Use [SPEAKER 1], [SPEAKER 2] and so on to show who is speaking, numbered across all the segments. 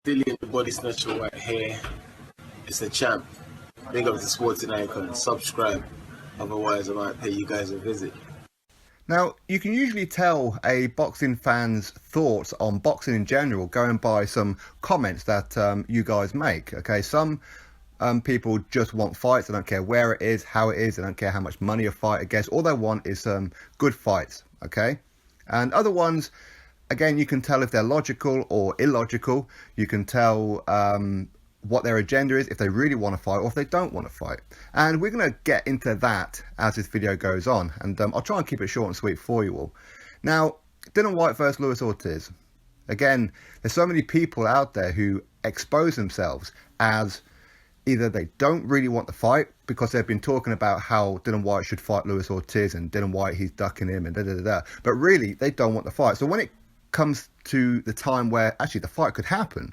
[SPEAKER 1] Dillian the Body Snatcher right here. It's a champ. Big up to Sporting Icon. Subscribe. Otherwise, I might pay you guys a visit.
[SPEAKER 2] Now, you can usually tell a boxing fan's thoughts on boxing in general going by some comments that you guys make. Okay, some people just want fights. They don't care where it is, how it is. They don't care how much money a fighter gets. All they want is some good fights. Okay, and other ones, again, you can tell if they're logical or illogical. You can tell what their agenda is, if they really want to fight or if they don't want to fight. And we're going to get into that as this video goes on. And I'll try and keep it short and sweet for you all. Now, Dillian Whyte versus Luis Ortiz. Again, there's so many people out there who expose themselves as either they don't really want the fight because they've been talking about how Dillian Whyte should fight Luis Ortiz and Dillian Whyte, he's ducking him and da-da-da-da. But really, they don't want the fight. So when it comes to the time where actually the fight could happen,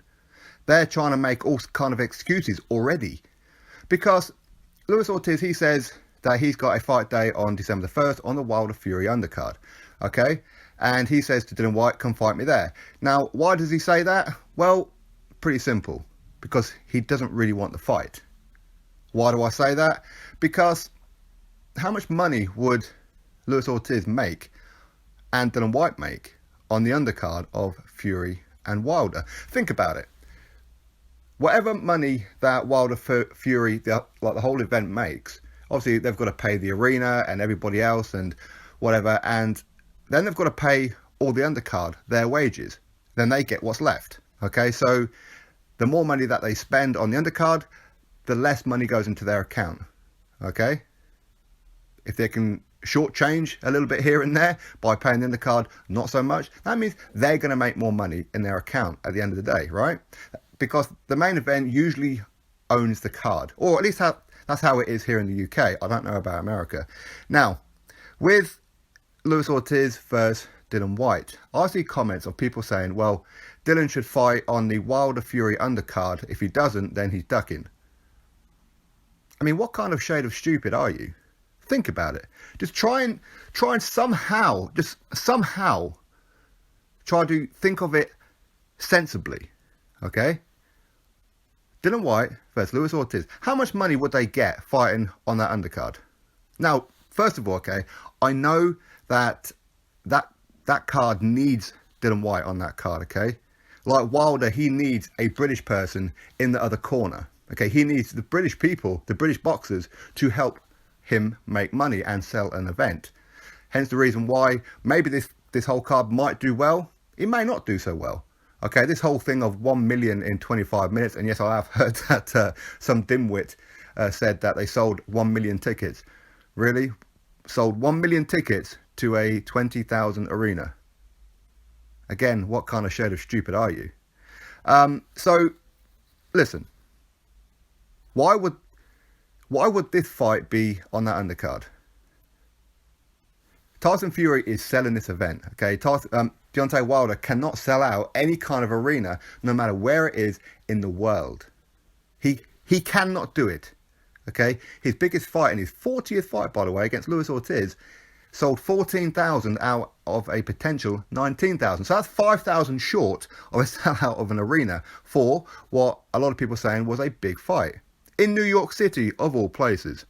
[SPEAKER 2] they're trying to make all kind of excuses already. Because Luis Ortiz, he says that he's got a fight day on December the 1st on the Wilder Fury undercard. Okay? And he says to Dillian Whyte, come fight me there. Now, why does he say that? Well, pretty simple. Because he doesn't really want the fight. Why do I say that? Because how much money would Luis Ortiz make and Dillian Whyte make on the undercard of Fury and Wilder? Think about it. Whatever money that Wilder Fury, the whole event makes, obviously they've got to pay the arena and everybody else and whatever, and then they've got to pay all the undercard their wages. Then they get what's left. Okay, so the more money that they spend on the undercard, the less money goes into their account. Okay, if they can shortchange a little bit here and there by paying the undercard not so much, that means they're going to make more money in their account at the end of the day, right? Because the main event usually owns the card, or at least that's how it is here in the UK. I don't know about America. Now, with Luis Ortiz versus Dillian Whyte, I see comments of people saying, well, Dillian should fight on the Wilder Fury undercard. If he doesn't, then he's ducking. I mean, what kind of shade of stupid are you? Think about it. Just try and somehow try to think of it sensibly. Okay? Dillian Whyte versus Luis Ortiz. How much money would they get fighting on that undercard? Now, first of all, okay, I know that card needs Dillian Whyte on that card, okay? Like Wilder, he needs a British person in the other corner. Okay, he needs the British people, the British boxers, to help him make money and sell an event. Hence the reason why maybe this whole card might do well. It may not do so well. Okay, this whole thing of 1 million in 25 minutes, and yes, I have heard that some dimwit said that they sold 1 million tickets. Really? Sold 1 million tickets to a 20,000 arena. Again, what kind of shade of stupid are you? So, listen. Why would this fight be on that undercard? Tyson Fury is selling this event. Okay, Deontay Wilder cannot sell out any kind of arena, no matter where it is in the world. He cannot do it. Okay, his biggest fight and his 40th fight, by the way, against Luis Ortiz, sold 14,000 out of a potential 19,000. So that's 5,000 short of a sellout of an arena for what a lot of people are saying was a big fight in New York City, of all places.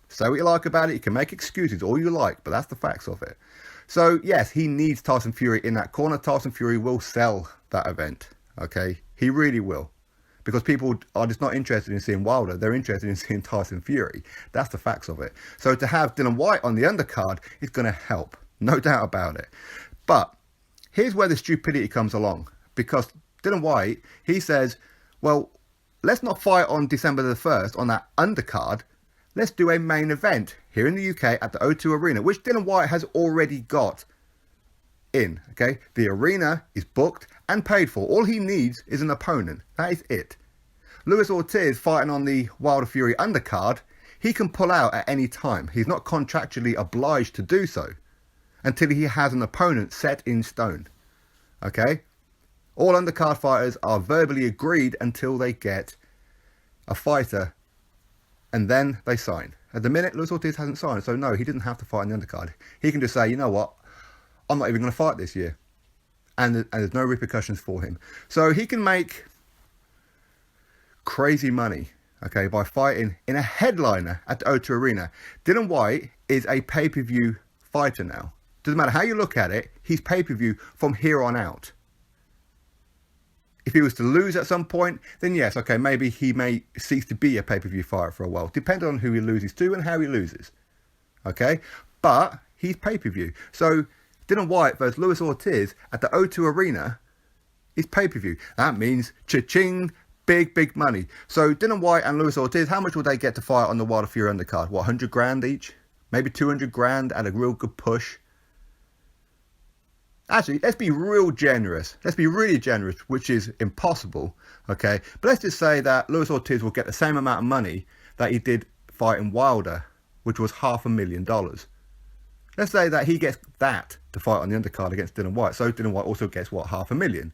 [SPEAKER 2] Say what you like about it. You can make excuses all you like, but that's the facts of it. So, yes, he needs Tyson Fury in that corner. Tyson Fury will sell that event, okay? He really will. Because people are just not interested in seeing Wilder. They're interested in seeing Tyson Fury. That's the facts of it. So to have Dillian Whyte on the undercard is going to help. No doubt about it. But here's where the stupidity comes along. Because Dillian Whyte, he says, well, let's not fight on December the 1st on that undercard. Let's do a main event here in the UK at the O2 Arena, which Dillian Whyte has already got in. Okay, the arena is booked and paid for. All he needs is an opponent. That is it. Luis Ortiz fighting on the Wilder Fury undercard, he can pull out at any time. He's not contractually obliged to do so until he has an opponent set in stone. Okay, all undercard fighters are verbally agreed until they get a fighter, and then they sign. At the minute, Luis Ortiz hasn't signed, so no, he doesn't have to fight on the undercard. He can just say, you know what, I'm not even going to fight this year. and there's no repercussions for him. So he can make crazy money, okay, by fighting in a headliner at the O2 Arena. Dillian Whyte is a pay-per-view fighter now. Doesn't matter how you look at it, he's pay-per-view from here on out. If he was to lose at some point, then yes, okay, maybe he may cease to be a pay-per-view fighter for a while, depending on who he loses to and how he loses. Okay? But he's pay-per-view. So Dillian Whyte versus Luis Ortiz at the O2 Arena is pay-per-view. That means cha-ching, big money. So Dillian Whyte and Luis Ortiz, how much will they get to fight on the Wilder Fury undercard? What, 100 grand each? Maybe 200 grand and a real good push? Actually, let's be real generous. Let's be really generous, which is impossible, okay? But let's just say that Luis Ortiz will get the same amount of money that he did fighting Wilder, which was $500,000. Let's say that he gets that to fight on the undercard against Dillian Whyte. So Dillian Whyte also gets, what, $500,000?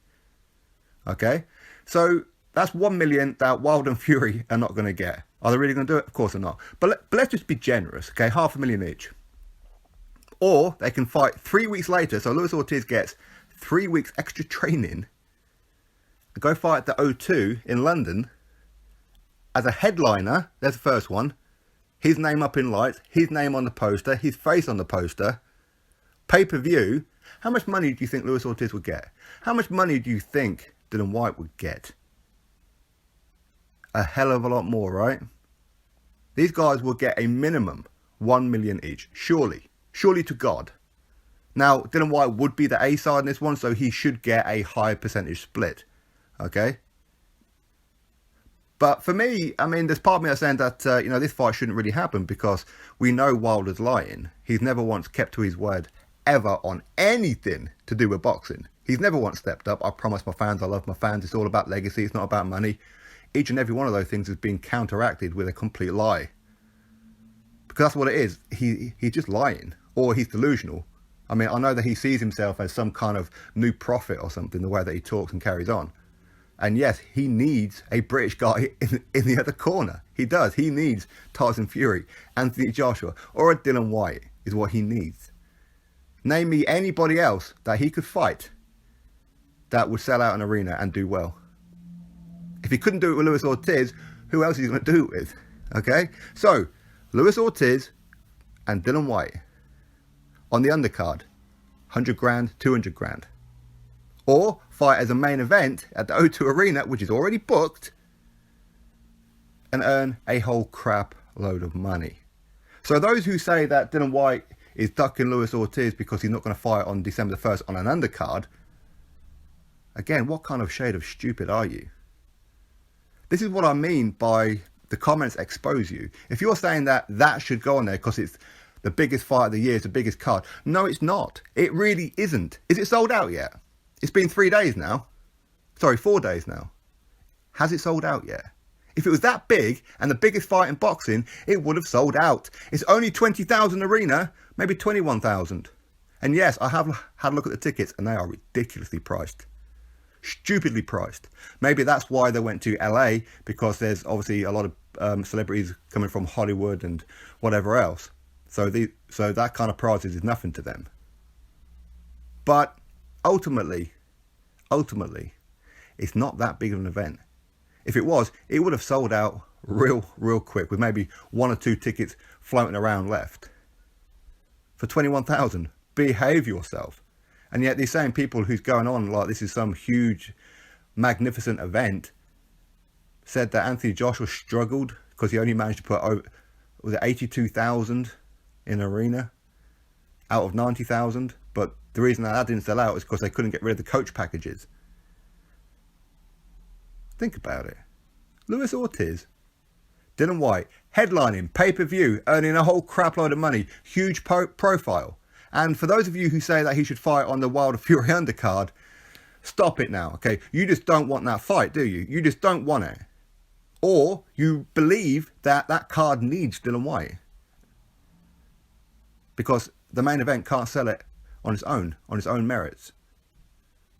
[SPEAKER 2] Okay? So that's $1 million that Wilder and Fury are not going to get. Are they really going to do it? Of course they're not. But let's just be generous, okay? $500,000 each. Or they can fight 3 weeks later. So Luis Ortiz gets 3 weeks extra training and go fight at the O2 in London as a headliner. There's the first one. His name up in lights, his name on the poster, his face on the poster. Pay-per-view. How much money do you think Luis Ortiz would get? How much money do you think Dillian Whyte would get? A hell of a lot more, right? These guys will get a minimum 1 million each. Surely to God. Now, Dillian Whyte would be the A side in this one, so he should get a high percentage split. Okay? But for me, I mean, there's part of me that's saying that, this fight shouldn't really happen because we know Wilder's lying. He's never once kept to his word ever on anything to do with boxing. He's never once stepped up. I promise my fans, I love my fans. It's all about legacy. It's not about money. Each and every one of those things has been counteracted with a complete lie. Because that's what it is. He's just lying. Or he's delusional. I mean, I know that he sees himself as some kind of new prophet or something, the way that he talks and carries on. And yes, he needs a British guy in the other corner. He does. He needs Tyson Fury, Anthony Joshua, or a Dillian Whyte is what he needs. Name me anybody else that he could fight that would sell out an arena and do well. If he couldn't do it with Luis Ortiz, who else is he going to do it with? Okay? So, Luis Ortiz and Dillian Whyte on the undercard, 100 grand, 200 grand. Or fight as a main event at the O2 Arena, which is already booked, and earn a whole crap load of money. So those who say that Dillian Whyte is ducking Luis Ortiz because he's not going to fight on December the 1st on an undercard, again, what kind of shade of stupid are you? This is what I mean by the comments expose you. If you're saying that that should go on there because it's the biggest fight of the year, it's the biggest card. No, it's not. It really isn't. Is it sold out yet? It's been 3 days now. Sorry, 4 days now. Has it sold out yet? If it was that big and the biggest fight in boxing, it would have sold out. It's only 20,000 arena, maybe 21,000. And yes, I have had a look at the tickets and they are ridiculously priced. Stupidly priced. Maybe that's why they went to LA, because there's obviously a lot of celebrities coming from Hollywood and whatever else. So that kind of prices is nothing to them. But ultimately, it's not that big of an event. If it was, it would have sold out real quick with maybe 1 or 2 tickets floating around left. For 21,000, behave yourself. And yet these same people who's going on like this is some huge, magnificent event said that Anthony Joshua struggled because he only managed to put over, was it 82,000 in arena out of 90,000. But the reason that didn't sell out is because they couldn't get rid of the coach packages. Think about it. Luis Ortiz, Dillian Whyte, headlining, pay-per-view, earning a whole crap load of money, huge profile. And for those of you who say that he should fight on the Wilder Fury undercard, stop it now, okay? You just don't want that fight, do you? You just don't want it. Or you believe that that card needs Dillian Whyte. Because the main event can't sell it on its own merits.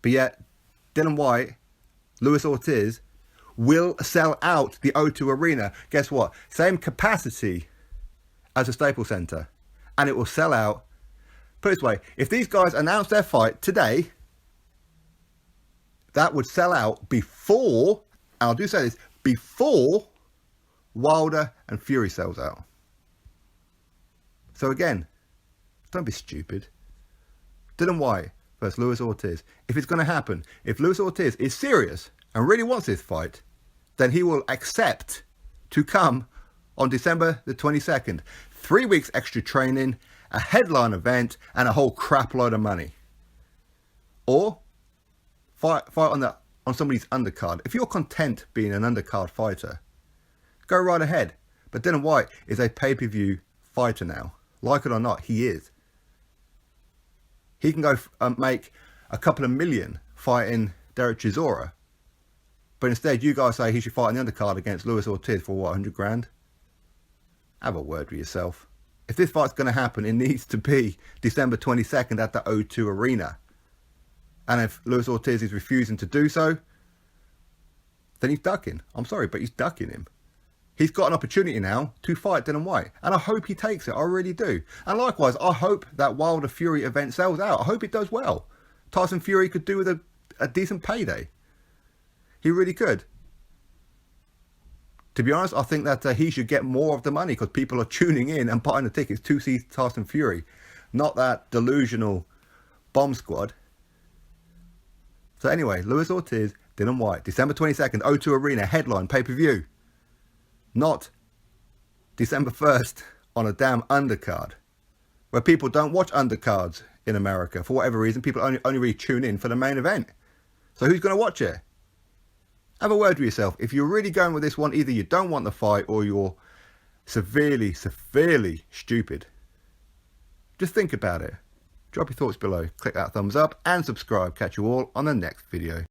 [SPEAKER 2] But yet, Dillian Whyte, Luis Ortiz, will sell out the O2 Arena. Guess what? Same capacity as the Staples Center. And it will sell out. Put it this way, if these guys announce their fight today, that would sell out before, and I do say this, before Wilder and Fury sells out. So again, don't be stupid. Dillian Whyte versus Luis Ortiz. If it's going to happen, if Luis Ortiz is serious and really wants this fight, then he will accept to come on December the 22nd. 3 weeks extra training, a headline event, and a whole crap load of money. Or fight on somebody's undercard. If you're content being an undercard fighter, go right ahead. But Dillian Whyte is a pay-per-view fighter now. Like it or not, he is. He can go make a couple of million fighting Derek Chisora. But instead, you guys say he should fight on the undercard against Luis Ortiz for what, 100 grand? Have a word with yourself. If this fight's going to happen, it needs to be December 22nd at the O2 Arena. And if Luis Ortiz is refusing to do so, then he's ducking. I'm sorry, but he's ducking him. He's got an opportunity now to fight Dillian Whyte. And I hope he takes it. I really do. And likewise, I hope that Wilder Fury event sells out. I hope it does well. Tyson Fury could do with a decent payday. He really could. To be honest, I think that he should get more of the money because people are tuning in and buying the tickets to see Tyson Fury. Not that delusional bomb squad. So anyway, Luis Ortiz, Dillian Whyte, December 22nd, O2 Arena, headline, pay-per-view. Not December 1st on a damn undercard. Where people don't watch undercards in America. For whatever reason, people only really tune in for the main event. So who's going to watch it? Have a word with yourself. If you're really going with this one, either you don't want the fight or you're severely stupid. Just think about it. Drop your thoughts below. Click that thumbs up and subscribe. Catch you all on the next video.